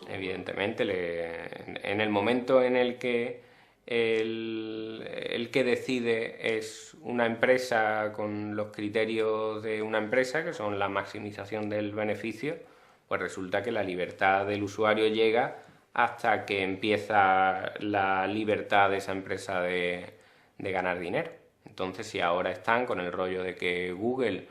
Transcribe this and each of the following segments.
Evidentemente, en el momento en el que el que decide es una empresa con los criterios de una empresa, que son la maximización del beneficio, pues resulta que la libertad del usuario llega hasta que empieza la libertad de esa empresa de ganar dinero. Entonces, si ahora están con el rollo de que Google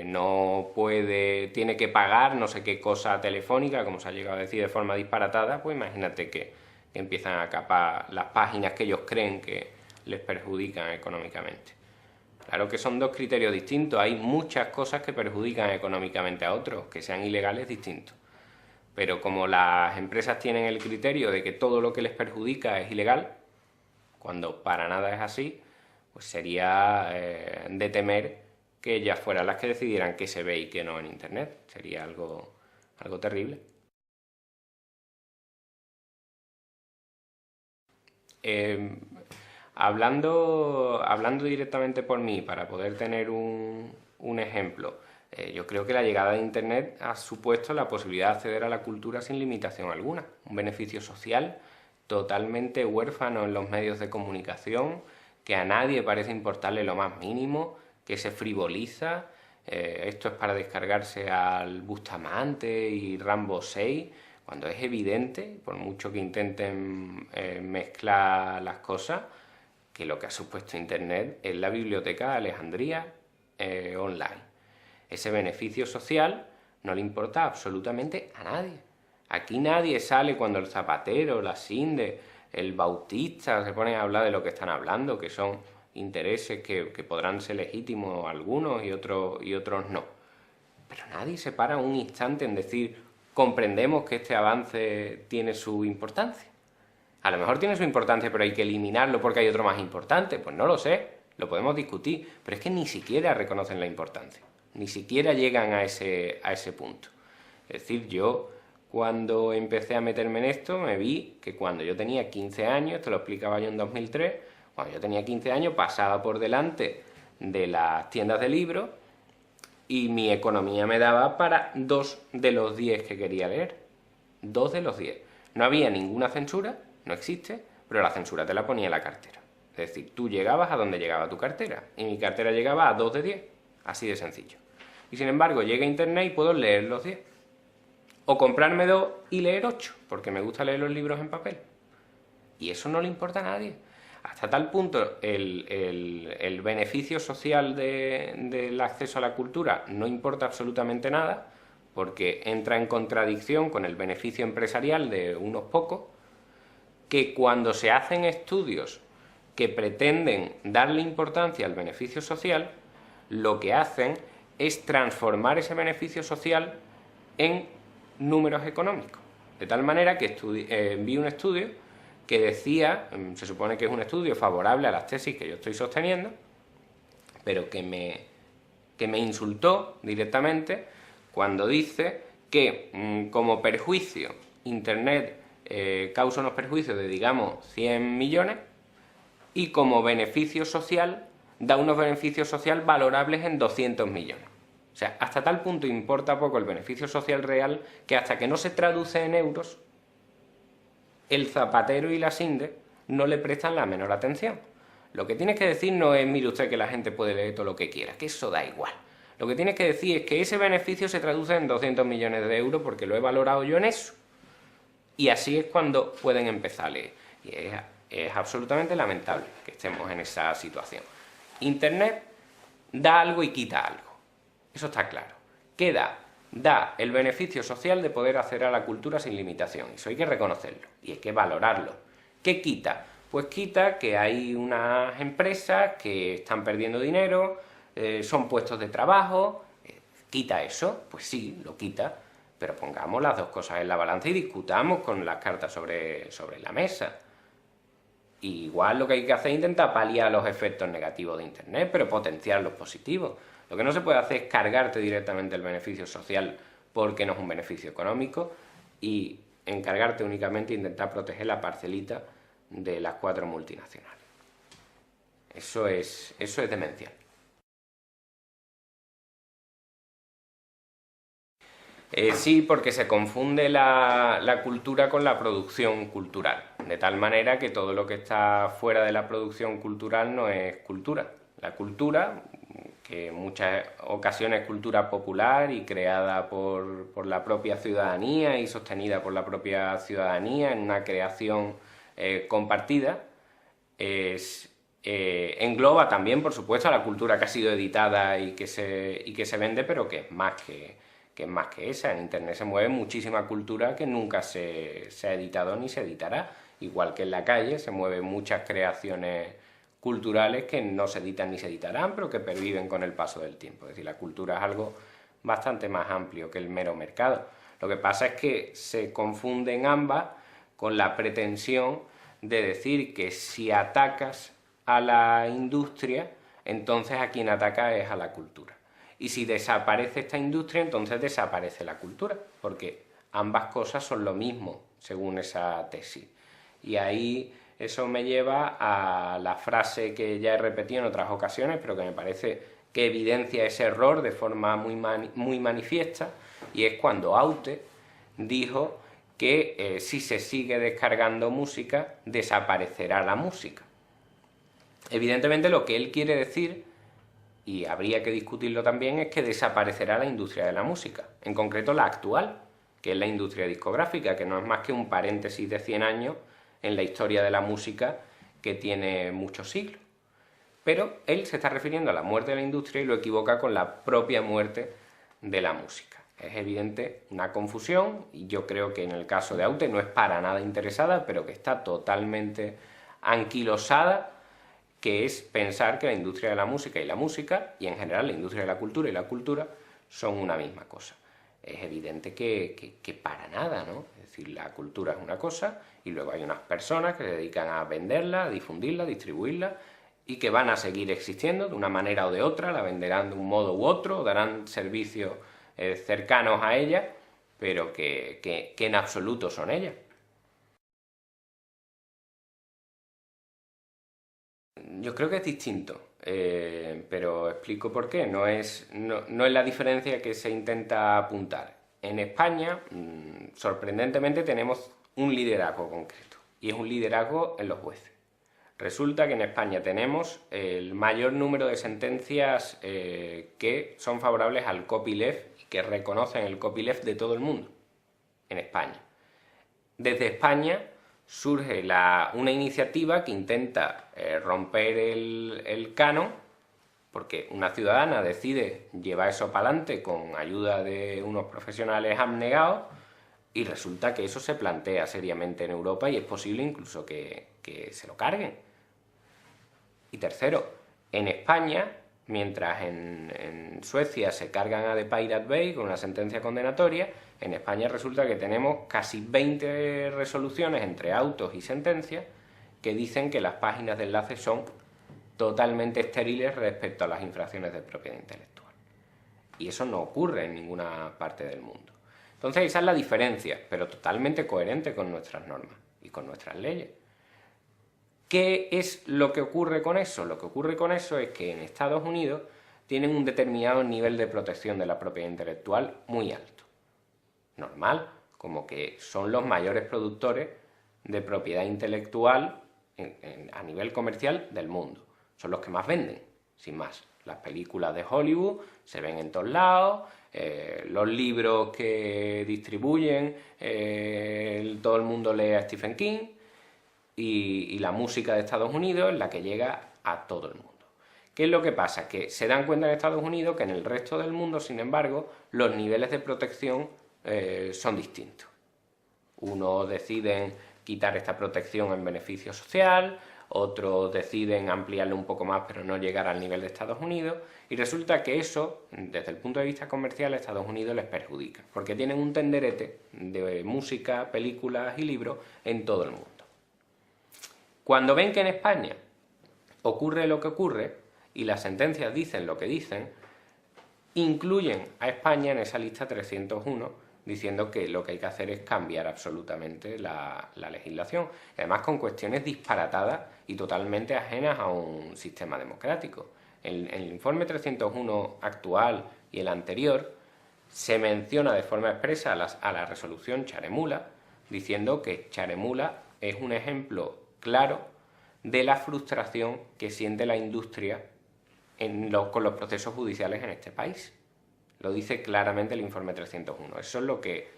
no puede, tiene que pagar no sé qué cosa telefónica, como se ha llegado a decir de forma disparatada, pues imagínate que empiezan a capar las páginas que ellos creen que les perjudican económicamente. Claro que son dos criterios distintos, hay muchas cosas que perjudican económicamente a otros, que sean ilegales distintos. Pero como las empresas tienen el criterio de que todo lo que les perjudica es ilegal, cuando para nada es así, pues sería de temer que ellas fueran las que decidieran qué se ve y qué no en Internet. Sería algo terrible. Eh, hablando directamente por mí, para poder tener un ejemplo, yo creo que la llegada de Internet ha supuesto la posibilidad de acceder a la cultura sin limitación alguna, un beneficio social totalmente huérfano en los medios de comunicación, que a nadie parece importarle lo más mínimo, que se frivoliza. Esto es para descargarse al Bustamante y Rambo 6, cuando es evidente, por mucho que intenten mezclar las cosas, que lo que ha supuesto Internet es la biblioteca de Alejandría online. Ese beneficio social no le importa absolutamente a nadie. Aquí nadie sale cuando el Zapatero, la Sinde, el Bautista se ponen a hablar de lo que están hablando, que son intereses que podrán ser legítimos algunos y otros no. Pero nadie se para un instante en decir, comprendemos que este avance tiene su importancia. A lo mejor tiene su importancia, pero hay que eliminarlo porque hay otro más importante. Pues no lo sé, lo podemos discutir, pero es que ni siquiera reconocen la importancia, ni siquiera llegan a ese punto. Es decir, yo cuando empecé a meterme en esto me vi que cuando yo tenía 15 años, esto lo explicaba yo en 2003, cuando yo tenía 15 años pasaba por delante de las tiendas de libros y mi economía me daba para 2 de los 10 que quería leer. 2 de los 10. No había ninguna censura, no existe, pero la censura te la ponía en la cartera. Es decir, tú llegabas a donde llegaba tu cartera y mi cartera llegaba a 2 de 10. Así de sencillo. Y sin embargo, llega a internet y puedo leer los 10. O comprarme 2 y leer 8, porque me gusta leer los libros en papel. Y eso no le importa a nadie. Hasta tal punto el beneficio social del acceso a la cultura no importa absolutamente nada, porque entra en contradicción con el beneficio empresarial de unos pocos, que cuando se hacen estudios que pretenden darle importancia al beneficio social, lo que hacen es transformar ese beneficio social en números económicos. De tal manera que vi un estudio que decía, se supone que es un estudio favorable a las tesis que yo estoy sosteniendo, pero que me insultó directamente cuando dice que como perjuicio Internet causa unos perjuicios de, digamos, 100 millones y como beneficio social da unos beneficios sociales valorables en 200 millones. O sea, hasta tal punto importa poco el beneficio social real que hasta que no se traduce en euros, el Zapatero y la Sinde no le prestan la menor atención. Lo que tienes que decir no es, mire usted, que la gente puede leer todo lo que quiera, que eso da igual. Lo que tienes que decir es que ese beneficio se traduce en 200 millones de euros porque lo he valorado yo en eso. Y así es cuando pueden empezar a leer. Y es absolutamente lamentable que estemos en esa situación. Internet da algo y quita algo. Eso está claro. ¿Qué da? Da el beneficio social de poder acceder a la cultura sin limitación. Eso hay que reconocerlo y hay que valorarlo. ¿Qué quita? Pues quita que hay unas empresas que están perdiendo dinero, son puestos de trabajo. ¿Quita eso? Pues sí, lo quita. Pero pongamos las dos cosas en la balanza y discutamos con las cartas sobre la mesa. Y igual lo que hay que hacer es intentar paliar los efectos negativos de Internet, pero potenciar los positivos. Lo que no se puede hacer es cargarte directamente el beneficio social porque no es un beneficio económico y encargarte únicamente de intentar proteger la parcelita de las 4 multinacionales. Eso es demencial. Sí, porque se confunde la cultura con la producción cultural, de tal manera que todo lo que está fuera de la producción cultural no es cultura. La cultura, que en muchas ocasiones es cultura popular y creada por la propia ciudadanía y sostenida por la propia ciudadanía en una creación compartida, engloba también, por supuesto, a la cultura que ha sido editada y que se vende, pero que es más que esa. En Internet se mueve muchísima cultura que nunca se ha editado ni se editará. Igual que en la calle se mueven muchas creaciones culturales que no se editan ni se editarán, pero que perviven con el paso del tiempo. Es decir, la cultura es algo bastante más amplio que el mero mercado. Lo que pasa es que se confunden ambas con la pretensión de decir que si atacas a la industria, entonces a quien ataca es a la cultura. Y si desaparece esta industria, entonces desaparece la cultura, porque ambas cosas son lo mismo, según esa tesis. Y ahí eso me lleva a la frase que ya he repetido en otras ocasiones, pero que me parece que evidencia ese error de forma muy manifiesta, y es cuando Aute dijo que si se sigue descargando música, desaparecerá la música. Evidentemente lo que él quiere decir, y habría que discutirlo también, es que desaparecerá la industria de la música, en concreto la actual, que es la industria discográfica, que no es más que un paréntesis de 100 años en la historia de la música que tiene muchos siglos. Pero él se está refiriendo a la muerte de la industria y lo equivoca con la propia muerte de la música. Es evidente una confusión, y yo creo que en el caso de Aute no es para nada interesada, pero que está totalmente anquilosada, que es pensar que la industria de la música, y en general la industria de la cultura y la cultura, son una misma cosa. Es evidente que para nada, ¿no? Es decir, la cultura es una cosa y luego hay unas personas que se dedican a venderla, a difundirla, a distribuirla, y que van a seguir existiendo de una manera o de otra, la venderán de un modo u otro, darán servicios cercanos a ella, pero que en absoluto son ellas. Yo creo que es distinto, pero explico por qué. No es la diferencia que se intenta apuntar. En España, sorprendentemente, tenemos un liderazgo concreto, y es un liderazgo en los jueces. Resulta que en España tenemos el mayor número de sentencias que son favorables al copyleft y que reconocen el copyleft de todo el mundo en España. Desde España surge una iniciativa que intenta romper el canon, porque una ciudadana decide llevar eso para adelante con ayuda de unos profesionales abnegados, y resulta que eso se plantea seriamente en Europa y es posible incluso que se lo carguen. Y tercero, en España, mientras en Suecia se cargan a The Pirate Bay con una sentencia condenatoria, en España resulta que tenemos casi 20 resoluciones entre autos y sentencias que dicen que las páginas de enlace son totalmente estériles respecto a las infracciones de propiedad intelectual. Y eso no ocurre en ninguna parte del mundo. Entonces esa es la diferencia, pero totalmente coherente con nuestras normas y con nuestras leyes. ¿Qué es lo que ocurre con eso? Lo que ocurre con eso es que en Estados Unidos tienen un determinado nivel de protección de la propiedad intelectual muy alto. Normal, como que son los mayores productores de propiedad intelectual a nivel comercial del mundo. Son los que más venden, sin más. Las películas de Hollywood se ven en todos lados, los libros que distribuyen, todo el mundo lee a Stephen King, y la música de Estados Unidos es la que llega a todo el mundo. ¿Qué es lo que pasa? Que se dan cuenta en Estados Unidos que en el resto del mundo, sin embargo, los niveles de protección son distintos. Unos deciden quitar esta protección en beneficio social, otros deciden ampliarlo un poco más pero no llegar al nivel de Estados Unidos, y resulta que eso, desde el punto de vista comercial, a Estados Unidos les perjudica, porque tienen un tenderete de música, películas y libros en todo el mundo. Cuando ven que en España ocurre lo que ocurre y las sentencias dicen lo que dicen, incluyen a España en esa lista 301, diciendo que lo que hay que hacer es cambiar absolutamente la legislación, además con cuestiones disparatadas y totalmente ajenas a un sistema democrático. En el informe 301 actual y el anterior se menciona de forma expresa a la resolución Charemula, diciendo que Charemula es un ejemplo claro de la frustración que siente la industria con los procesos judiciales en este país. Lo dice claramente el informe 301. Eso es lo que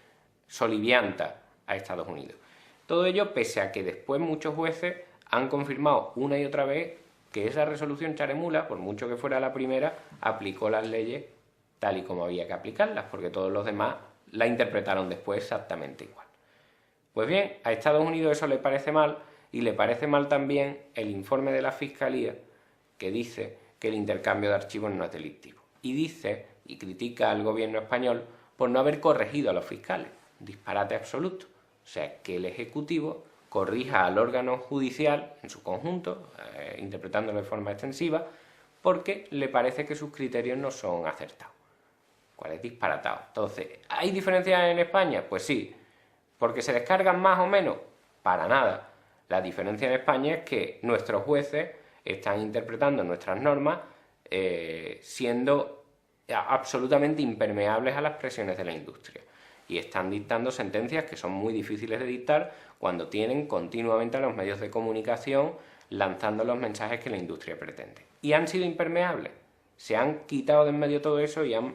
solivianta a Estados Unidos. Todo ello pese a que después muchos jueces han confirmado una y otra vez que esa resolución Charemula, por mucho que fuera la primera, aplicó las leyes tal y como había que aplicarlas, porque todos los demás la interpretaron después exactamente igual. Pues bien, a Estados Unidos eso le parece mal, y le parece mal también el informe de la Fiscalía que dice que el intercambio de archivos no es delictivo. Y dice, y critica al gobierno español por no haber corregido a los fiscales. Disparate absoluto. O sea, que el Ejecutivo corrija al órgano judicial en su conjunto, interpretándolo de forma extensiva, porque le parece que sus criterios no son acertados. ¿Cuál es disparatado? Entonces, ¿hay diferencias en España? Pues sí. ¿Porque se descargan más o menos? Para nada. La diferencia en España es que nuestros jueces están interpretando nuestras normas siendo absolutamente impermeables a las presiones de la industria. Y están dictando sentencias que son muy difíciles de dictar cuando tienen continuamente a los medios de comunicación lanzando los mensajes que la industria pretende. ¿Y han sido impermeables? Se han quitado de en medio todo eso y han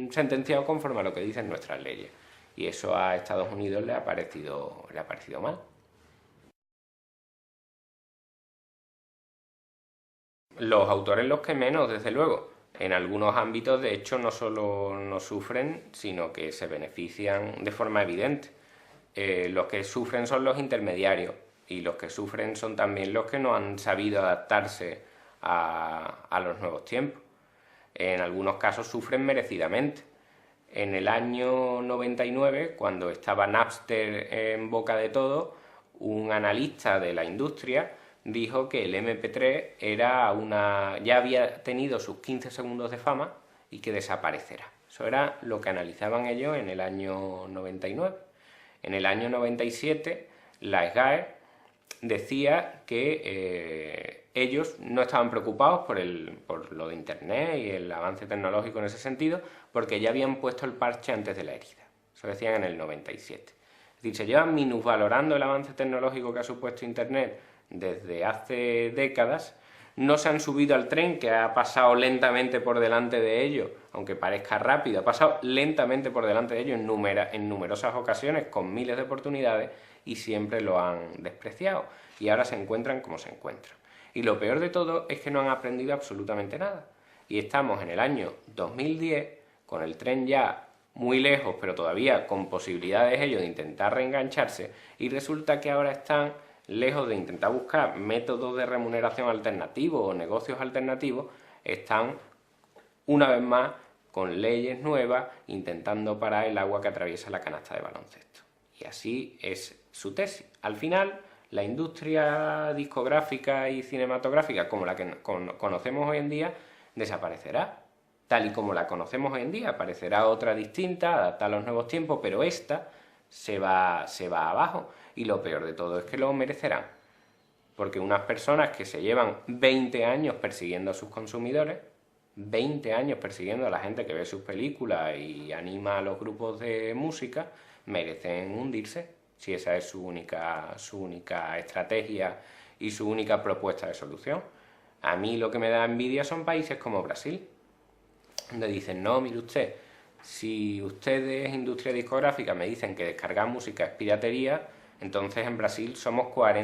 sentenciado conforme a lo que dicen nuestras leyes. Y eso a Estados Unidos le ha parecido mal. Los autores los que menos, desde luego. En algunos ámbitos, de hecho, no solo no sufren, sino que se benefician de forma evidente. Los que sufren son los intermediarios, y los que sufren son también los que no han sabido adaptarse a los nuevos tiempos. En algunos casos sufren merecidamente. En el año 99, cuando estaba Napster en boca de todo, un analista de la industria dijo que el MP3 ya había tenido sus 15 segundos de fama y que desaparecerá. Eso era lo que analizaban ellos en el año 99. En el año 97, la SGAE decía que ellos no estaban preocupados por lo de Internet y el avance tecnológico en ese sentido, porque ya habían puesto el parche antes de la herida. Eso decían en el 97. Es decir, se llevan minusvalorando el avance tecnológico que ha supuesto Internet desde hace décadas, no se han subido al tren que ha pasado lentamente por delante de ellos, aunque parezca rápido, ha pasado lentamente por delante de ellos en numerosas ocasiones, con miles de oportunidades, y siempre lo han despreciado, y ahora se encuentran como se encuentran. Y lo peor de todo es que no han aprendido absolutamente nada, y estamos en el año 2010, con el tren ya muy lejos, pero todavía con posibilidades ellos de intentar reengancharse, y resulta que ahora están lejos de intentar buscar métodos de remuneración alternativos o negocios alternativos, están una vez más con leyes nuevas intentando parar el agua que atraviesa la canasta de baloncesto. Y así es su tesis. Al final, la industria discográfica y cinematográfica, como la que conocemos hoy en día, desaparecerá. Tal y como la conocemos hoy en día, aparecerá otra distinta, adaptada a los nuevos tiempos, pero esta se va abajo. Y lo peor de todo es que lo merecerán, porque unas personas que se llevan 20 años persiguiendo a sus consumidores, 20 años persiguiendo a la gente que ve sus películas y anima a los grupos de música, merecen hundirse, si esa es su única estrategia y su única propuesta de solución. A mí lo que me da envidia son países como Brasil, donde dicen, no, mire usted, si ustedes, industria discográfica, me dicen que descargar música es piratería, entonces en Brasil somos 40